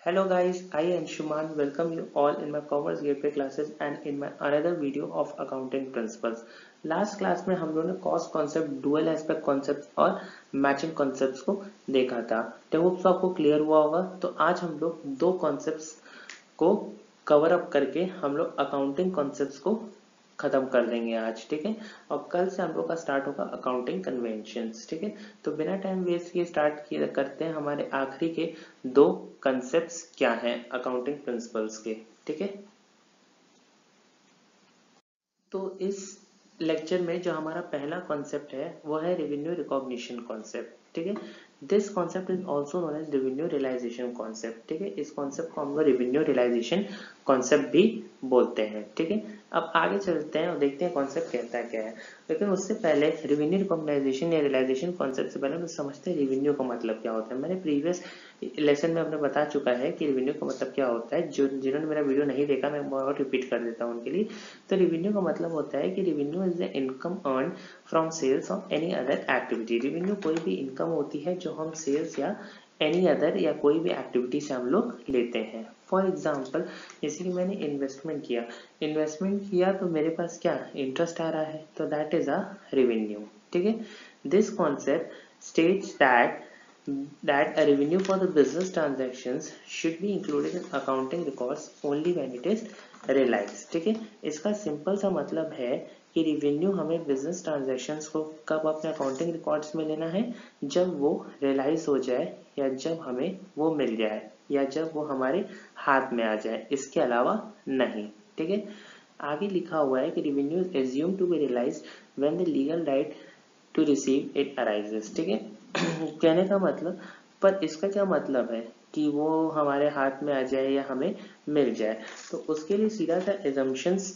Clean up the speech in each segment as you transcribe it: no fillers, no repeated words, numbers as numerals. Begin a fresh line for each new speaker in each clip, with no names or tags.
Hello guys, I Anshuman welcome you all in my Commerce Gateway classes and in my another video of accounting principles. Last class में हम लोगों ने cost concept, dual aspect concept और matching concepts को देखा था। तो hopes आपको क्लियर हुआ होगा। तो आज हम लोग दो कॉन्सेप्ट्स को कवर अप करके हम लोग अकाउंटिंग कॉन्सेप्ट्स को खत्म कर देंगे आज, ठीक है। और कल से हम लोग का स्टार्ट होगा अकाउंटिंग कन्वेंशंस, ठीक है। तो बिना टाइम वेस्ट किए स्टार्ट किए करते हैं हमारे आखिरी के दो कंसेप्ट्स क्या हैं अकाउंटिंग प्रिंसिपल्स के, ठीक है। तो इस लेक्चर में जो हमारा पहला कॉन्सेप्ट है वो है रेवेन्यू रिकॉग्निशन कॉन्सेप्ट, ठीक है। This concept is also known as revenue realization concept, ठीक है। इस कॉन्सेप्ट को हम लोग रेवेन्यू रियलाइजेशन कॉन्सेप्ट भी बोलते हैं, ठीक है। अब आगे चलते हैं और देखते हैं कॉन्सेप्ट कहता क्या है। लेकिन उससे पहले रेवेन्यू रिकॉग्नाइजेशन या रियलाइजेशन कॉन्सेप्ट से पहले हम समझते हैं रेवेन्यू का मतलब क्या होता है। मैंने प्रीवियस लेसन में आपने बता चुका है कि रेवेन्यू का मतलब क्या होता है। जो जिन्होंने मेरा वीडियो नहीं देखा मैं और रिपीट कर देता हूँ उनके लिए। तो रेवेन्यू का मतलब होता है कि revenue is the income earn from sales of any other activity. रेवेन्यू कोई भी इनकम होती है जो हम सेल्स या एनी अदर या कोई भी एक्टिविटी से हम लोग लेते हैं। फॉर एग्जाम्पल जैसे कि मैंने इन्वेस्टमेंट किया तो मेरे पास क्या इंटरेस्ट आ रहा है, तो दैट इज अ रेवेन्यू, ठीक है। This concept states that a revenue for the business transactions should be included in accounting records only when it is realized, ठीक है। इसका सिंपल सा मतलब है कि रेवेन्यू हमें बिजनेस ट्रांजैक्शंस को कब अपने अकाउंटिंग रिकॉर्ड्स में लेना है, जब वो रियलाइज हो जाए या जब हमें वो मिल जाए या जब वो हमारे हाथ में आ जाए, इसके अलावा नहीं, ठीक है। आगे लिखा हुआ है कि revenue is assume to be realized when the legal right to receive it arises, ठीक है। कहने का मतलब, पर इसका क्या मतलब है कि वो हमारे हाथ में आ जाए या हमें मिल जाए। तो उसके लिए सीधा सा एजम्पशंस,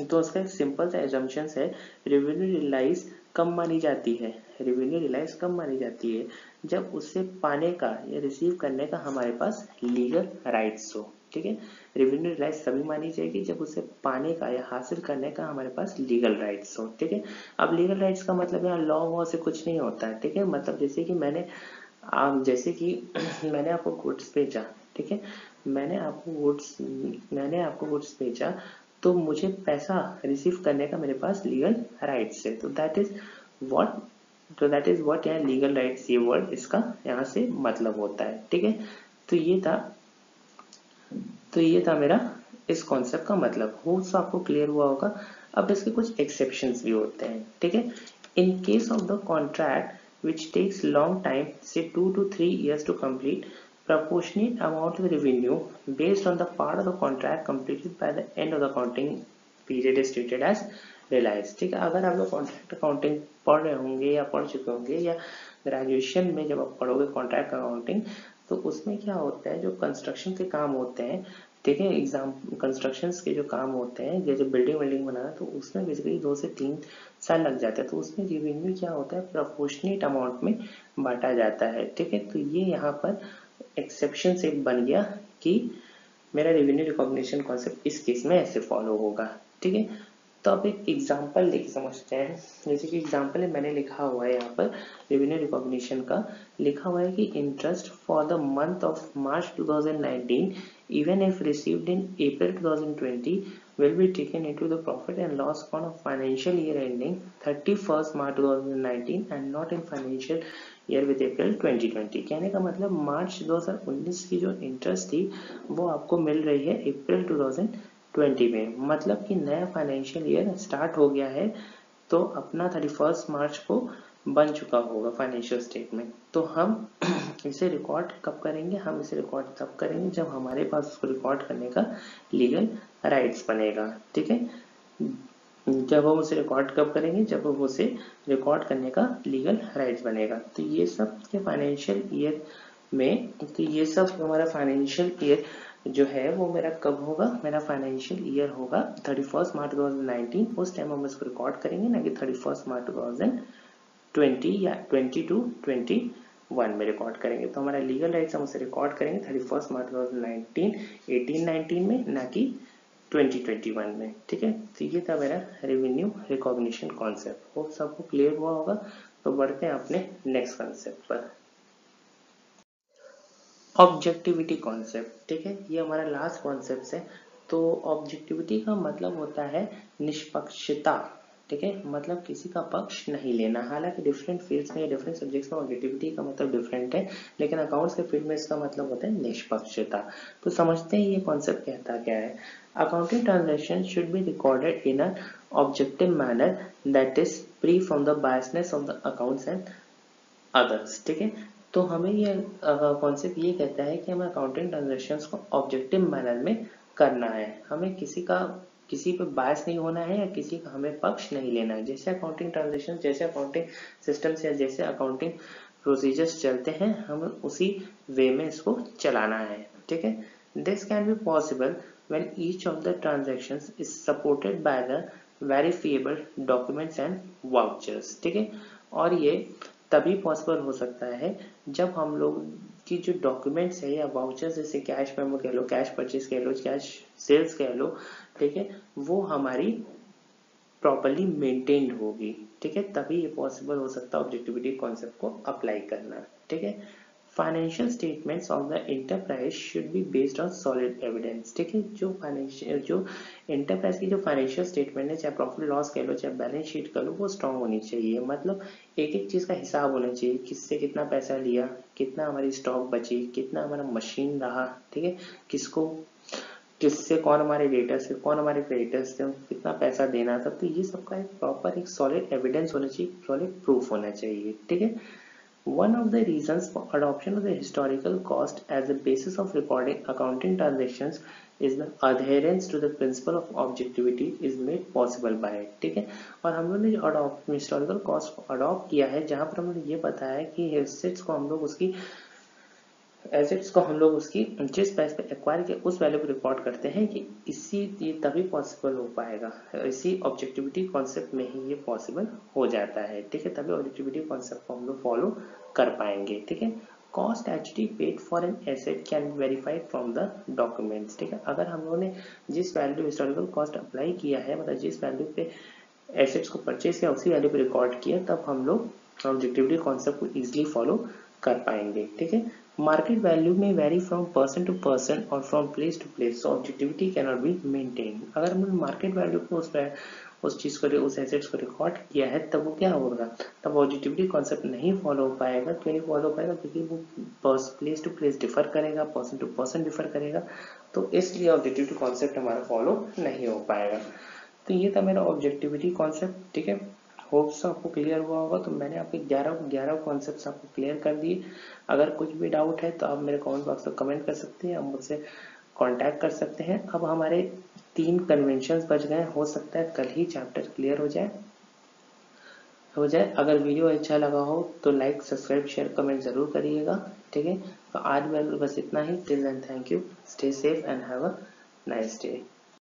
तो उसका एक सिंपल सा एजम्पशंस है, रेवेन्यू रियलाइज कब मानी जाती है। रेवेन्यू रियलाइज कब मानी जाती है, जब उससे पाने का या रिसीव करने का हमारे पास लीगल राइट्स हो, ठीक है। रेवेन्यू रियलाइज तभी मानी जाएगी जब उसे पाने का या हासिल करने का हमारे पास लीगल राइट्स हो, ठीक है। अब लीगल राइट्स का मतलब यहाँ लॉ वॉ से कुछ नहीं होता है, ठीक है। मतलब जैसे कि जैसे कि मैंने आपको गुड्स बेचा, ठीक है। मैंने आपको गुड्स बेचा तो मुझे पैसा रिसीव करने का मेरे पास लीगल राइट्स है। तो व्हाट दैट इज व्हाट यहाँ लीगल राइट्स, ये वर्ड इसका यहाँ से मतलब होता है, ठीक है। तो ये था मेरा इस कॉन्सेप्ट का मतलब। होप्स आपको क्लियर हुआ होगा। अब इसके कुछ एक्सेप्शंस भी होते हैं, ठीक है। In case of the contract which takes long time, say 2 to 3 years to complete, proportionate amount of revenue based on the part of the contract completed by the end of the accounting period is treated as realized, ठीक है। अगर आप लोग contract accounting पढ़ रहे होंगे या पढ़ चुके होंगे या ग्रेजुएशन में जब आप पढ़ोगे कॉन्ट्रैक्ट अकाउंटिंग, तो उसमें क्या होता है, जो कंस्ट्रक्शन के काम होते हैं, ठीक है, एग्जाम कंस्ट्रक्शंस के जो काम होते हैं, जैसे बिल्डिंग बनाना, तो उसमें बेसिकली 2 से 3 साल लग जाता है। तो उसमें रेवेन्यू क्या होता है, प्रोपोर्शनेट अमाउंट में बांटा जाता है, ठीक है। तो ये यहाँ पर एक्सेप्शन से बन गया कि मेरा रेवेन्यू रिकॉग्निशन कॉन्सेप्ट इस केस में ऐसे फॉलो होगा, ठीक है। तो अब एक एग्जांपल लेके समझते हैं। जैसे कि एग्जांपल में मैंने लिखा हुआ है यहाँ पर रेवेन्यू रिकॉग्निशन का, लिखा हुआ है कि interest for the month of March 2019 even if received in April 2020 will be taken into the profit and loss account of financial year ending 31st March 2019 and not in financial year with April 2020। कहने का मतलब मार्च 2019 की जो interest थी वो आपको मिल रही है अप्रैल 2020 में, मतलब कि नया फाइनेंशियल ईयर स्टार्ट हो गया है, तो अपना 31 मार्च को बन चुका होगा फाइनेंशियल स्टेटमेंट। तो हम इसे रिकॉर्ड कब करेंगे, हम इसे रिकॉर्ड तब करेंगे जब हमारे पास उसको रिकॉर्ड करने का लीगल राइट्स बनेगा, ठीक है। जब हम उसे रिकॉर्ड कब करेंगे, जब हम उसे रिकॉर्ड करने का लीगल राइट्स बनेगा। तो ये सब के फाइनेंशियल ईयर में, तो ये सब हमारा फाइनेंशियल ईयर जो है वो मेरा कब होगा, मेरा फाइनेंशियल ईयर होगा 31 मार्च 2019। उस टाइम हम इसको रिकॉर्ड करेंगे, ना कि 31 मार्च 2020 या 20 to 21 में रिकॉर्ड करेंगे। तो हमारा लीगल राइट्स हम उसे रिकॉर्ड करेंगे 31 मार्च 2019 1819 में, ना कि 2021 में, ठीक है। तो ये था मेरा रेवेन्यू रिकॉग्निशन कॉन्सेप्ट। होप सबको क्लियर हुआ होगा। तो बढ़ते हैं अपने नेक्स्ट कॉन्सेप्ट पर। ऑब्जेक्टिविटी कॉन्सेप्ट, ठीक है, ये हमारा लास्ट कॉन्सेप्ट है। तो ऑब्जेक्टिविटी का मतलब होता है निष्पक्षता, ठीक है, मतलब किसी का पक्ष नहीं लेना। हालांकि डिफरेंट फील्ड्स में, डिफरेंट सब्जेक्ट्स में ऑब्जेक्टिविटी का मतलब डिफरेंट है, लेकिन अकाउंट्स के फील्ड में इसका मतलब होता है निष्पक्षता। तो समझते हैं ये कॉन्सेप्ट कहता क्या है। Accounting transaction should be recorded in a objective manner that is free from the biasness of the accounts and others, ठीक है। तो हमें ये कॉन्सेप्ट ये कहता है कि हमें अकाउंटिंग ट्रांजेक्शन्स को ऑब्जेक्टिव मैनर में करना है। हमें किसी पे बायस नहीं होना है या किसी का हमें पक्ष नहीं लेना है। जैसे अकाउंटिंग ट्रांजेक्शन, जैसे अकाउंटिंग सिस्टम्स या जैसे अकाउंटिंग प्रोसीजर्स चलते हैं, हमें उसी वे में इसको चलाना है, ठीक है। This can be possible when each of the transactions is supported by the verifiable documents and vouchers, ठीक है। और ये तभी पॉसिबल हो सकता है जब हम लोग की जो डॉक्यूमेंट्स है या वाउचर्स, जैसे कैश मेमो कह लो, कैश परचेज कह लो, कैश सेल्स कह लो, ठीक है, वो हमारी प्रॉपर्ली मेंटेन्ड होगी, ठीक है, तभी ये पॉसिबल हो सकता है ऑब्जेक्टिविटी कॉन्सेप्ट को अप्लाई करना, ठीक है। Financial statements of the enterprise should be based on solid evidence, ठीक है। जो एंटरप्राइज की जो फाइनेंशियल स्टेटमेंट है, चाहे प्रॉफिट लॉस कह लो, चाहे बैलेंस शीट कर लो, वो स्ट्रांग होनी चाहिए। मतलब एक एक चीज का हिसाब होना चाहिए, किससे कितना पैसा लिया, कितना हमारी स्टॉक बची, कितना हमारा मशीन रहा, ठीक है, किससे कौन हमारे डेटर्स थे, कौन हमारे क्रेडिटर्स थे, कितना पैसा देना था। तो ये सबका एक प्रॉपर एक सॉलिड एविडेंस होना चाहिए, सॉलिड प्रूफ होना चाहिए, ठीक है। One of the reasons for adoption of the historical cost as a basis of recording accounting transactions is the adherence to the principle of objectivity is made possible by it, ठीक है। और हम लोग ने जो हिस्टोरिकल कॉस्ट को adopt किया है, जहां पर हमने ये बताया कि एसेट्स को हम लोग उसकी जिस प्राइस पे एक्वायर किया उस वैल्यू को रिकॉर्ड करते हैं, कि ये तभी पॉसिबल हो पाएगा, इसी ऑब्जेक्टिविटी कॉन्सेप्ट में ही ये पॉसिबल हो जाता है, ठीक है। तभी ऑब्जेक्टिविटी कॉन्सेप्ट को हम लोग फॉलो कर पाएंगे, ठीक है। Cost actually paid for an asset can be verified from the documents, ठीक है। अगर हम लोगों ने जिस वैल्यू हिस्टोरिकल कॉस्ट अप्लाई किया है, मतलब जिस वैल्यू पे एसेट्स को परचेज किया उसी वैल्यू पे रिकॉर्ड किया, तब हम लोग ऑब्जेक्टिविटी कॉन्सेप्ट को इजीली फॉलो कर पाएंगे, ठीक है। मार्केट वैल्यू में vary from person to person और from place to place, so objectivity can not be maintain. अगर हमने मार्केट वैल्यू को उस चीज को, उस एसेट्स को रिकॉर्ड किया है, तब वो क्या होगा, तब ऑब्जेक्टिविटी कॉन्सेप्ट नहीं फॉलो हो पाएगा। क्यों नहीं फॉलो हो पाएगा? क्योंकि वो प्लेस टू प्लेस डिफर करेगा, पर्सन टू पर्सन डिफर करेगा, तो इसलिए ऑब्जेक्टिविटी कॉन्सेप्ट हमारा फॉलो नहीं हो पाएगा। तो ये था मेरा ऑब्जेक्टिविटी कॉन्सेप्ट, ठीक है। होप्स आपको क्लियर हुआ होगा। तो मैंने आपके 11 कॉन्सेप्ट आपको क्लियर कर दिए। अगर कुछ भी डाउट है तो आप मेरे कमेंट बॉक्स में कमेंट कर सकते हैं, आप मुझसे कांटेक्ट कर सकते हैं। अब हमारे 3 कन्वेंशन बच गए, हो सकता है कल ही चैप्टर क्लियर हो जाए। अगर वीडियो अच्छा लगा हो तो लाइक, सब्सक्राइब, शेयर, कमेंट जरूर करिएगा, ठीक है। तो आज मैं बस इतना ही। Till then thank you, stay safe and have a nice day.